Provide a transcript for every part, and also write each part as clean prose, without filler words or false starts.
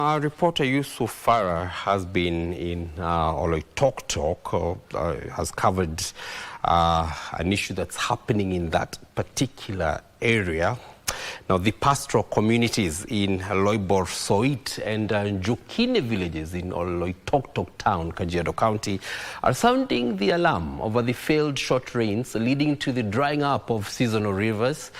Our reporter Yusuf Farah has been in Oloitoktok, has covered an issue that's happening in that particular area. Now, the pastoral communities in Loiborsoit and Njukini villages in Oloitoktok town, Kajiado County, are sounding the alarm over the failed short rains leading to the drying up of seasonal rivers,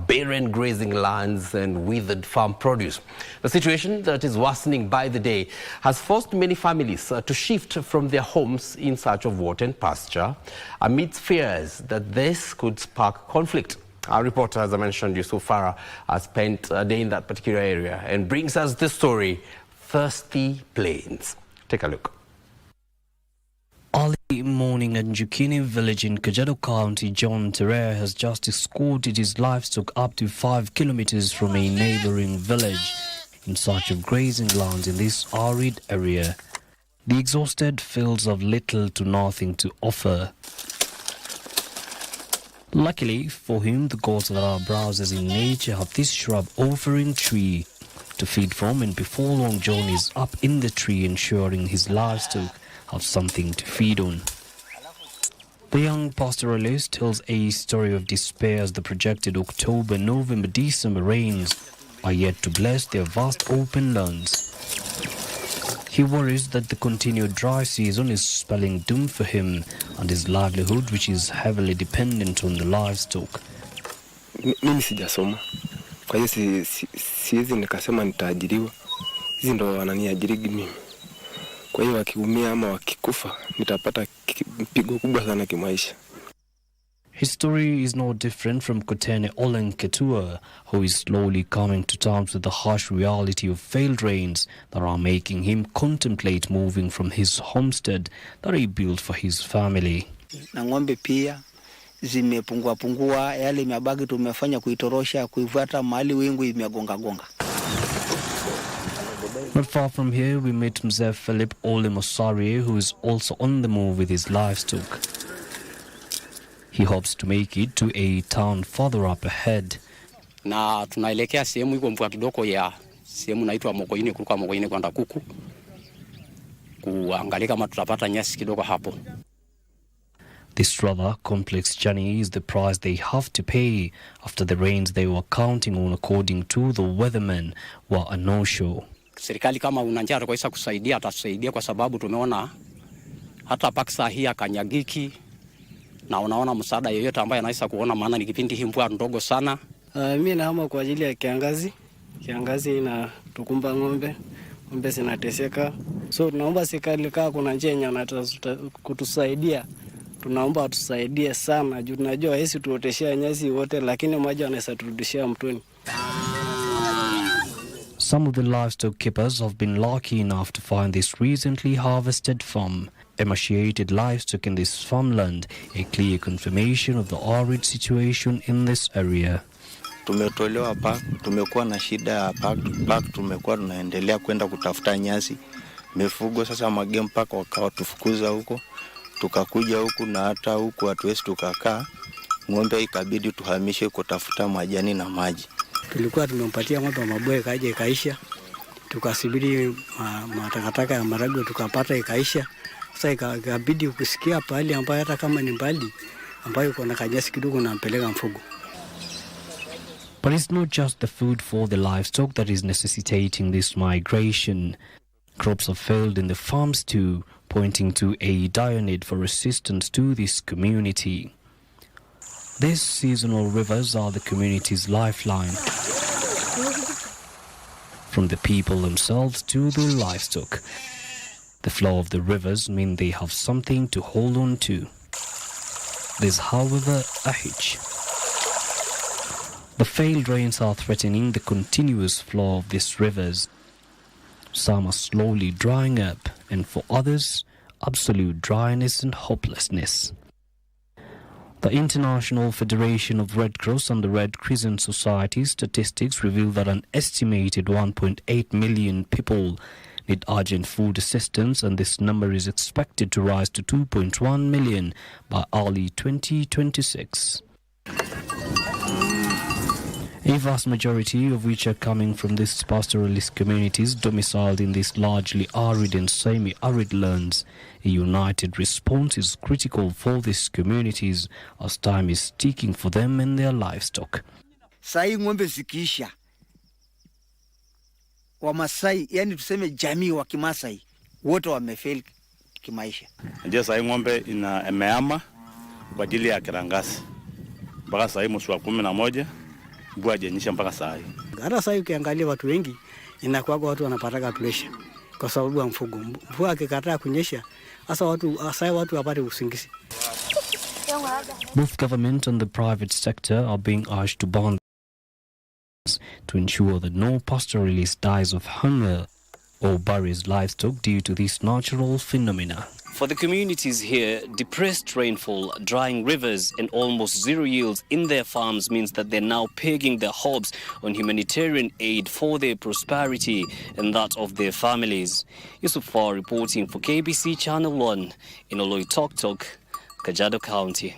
barren grazing lands and withered farm produce. The situation that is worsening by the day has forced many families to shift from their homes in search of water and pasture, amidst fears that this could spark conflict. Our reporter, as I mentioned, Yusuf Farah, has spent a day in that particular area and brings us this story, Thirsty Plains. Take a look. Early morning at Njukini village in Kajiado County, John Terrer has just escorted his livestock up to 5 kilometers from a neighboring village in search of grazing lands in this arid area. The exhausted fields have little to nothing to offer. Luckily for him, the gods that are browsers in nature have this shrub-offering tree to feed from, and before long John is up in the tree ensuring his livestock have something to feed on. The young pastoralist tells a story of despair as the projected October, November, December rains are yet to bless their vast open lands. He worries that the continued dry season is spelling doom for him and his livelihood, which is heavily dependent on the livestock. Mimi sijasoma. Kwa hiyo siwezi nikasema nitaajiriwa. Hizi ndo wananiajirigi mimi. Kwa hiyo wakiumia ama wakikufa nitapata pigo kubwa sana kimaisha. His story is no different from Kotene Olenketua, who is slowly coming to terms with the harsh reality of failed rains that are making him contemplate moving from his homestead that he built for his family. Na ng'ombe pia zimepungua, yale mabagi tumefanya kuitorosha, kuifuata mahali wingu imegonga. Not far from here, we meet Mzee Philip Olemosarie, who is also on the move with his livestock. He hopes to make it to a town further up ahead. Na tunaelekea sehemu iko mvua kidogo ya sehemu inaitwa Mokoine, kuruka Mokoine kwenda Kuku, kuangalia kama tutapata nyasi kidogo hapo. This rather complex journey is the price they have to pay after the rains they were counting on, according to the weathermen, were a no-show. Serikali kama una njia kwa kusaidia atasaidia, kwa sababu tumeona hata paksa hii akanyagiki, na unaona msaada yoyote ambaye anaweza kuona, maana ni kipindi hii mvua ndogo sana. Mimi nahama kwa ajili ya kiangazi. Kiangazi inatukumba ng'ombe zinateseka. So tunaomba serikali kama kuna njia yenye kutusaidia. Tunaomba watusaidie sana. Juu tunajua hisi tuoteshea nyasi wote, lakini maji yanaweza turudishia mtoni. Some of the livestock keepers have been lucky enough to find this recently harvested farm. Emaciated livestock in this farmland, a clear confirmation of the arid situation in this area. Tumetolewa park, tumekuwa na shida ya park, tumekuwa tunaendelea kwenda kutafuta nyasi. Mifugo sasa magame park wakatufukuza huko, tukakuja huku na hata huku hatuwezi tukakaa. Ng'ombe ikabidi tuhamishe kutafuta majani na maji. Tulikuwa tumempatia ng'ombe maboe kaje ikaisha. Tukasubiri matakataka ya marago tukapata ikaisha. Sasa ikabidi kusikia pahali ambayo hata kama ni mbali ambayo kuna kanyasi kidogo na mpeleka mfugo. But it's not just the food for the livestock that is necessitating this migration. Crops have failed in the farms too, pointing to a dire need for assistance to this community. These seasonal rivers are the community's lifeline, from the people themselves to the livestock. The flow of the rivers mean they have something to hold on to. There's, however, a hitch. The failed rains are threatening the continuous flow of these rivers. Some are slowly drying up, and for others, absolute dryness and hopelessness. The International Federation of Red Cross and the Red Crescent Society statistics reveal that an estimated 1.8 million people need urgent food assistance, and this number is expected to rise to 2.1 million by early 2026. A vast majority of which are coming from these pastoralist communities domiciled in these largely arid and semi-arid lands. A united response is critical for these communities as time is ticking for them and their livestock. Sai ng'ombe zikiisha, Wamasai, yani tuseme jamii wa Kimasai, wote wamefeli kimaisha. Ndio sai ng'ombe imeama kwa ajili ya kiangazi. Mpaka sai mwezi wa 11 mvua hainyesha mpaka sai. Hata sai ukiangalia watu wengi inakuwa watu wanapata pressure kwa sababu ya mfugo. Mvua ikikataa kunyesha, hasa watu wapate usingizi. Both government and the private sector are being urged to bond to ensure that no pastoralist dies of hunger or buries livestock due to these natural phenomena. For the communities here, depressed rainfall, drying rivers and almost zero yields in their farms means that they're now pegging their hopes on humanitarian aid for their prosperity and that of their families. Yusuf Farah reporting for KBC Channel 1 in Oloitoktok, Kajiado County.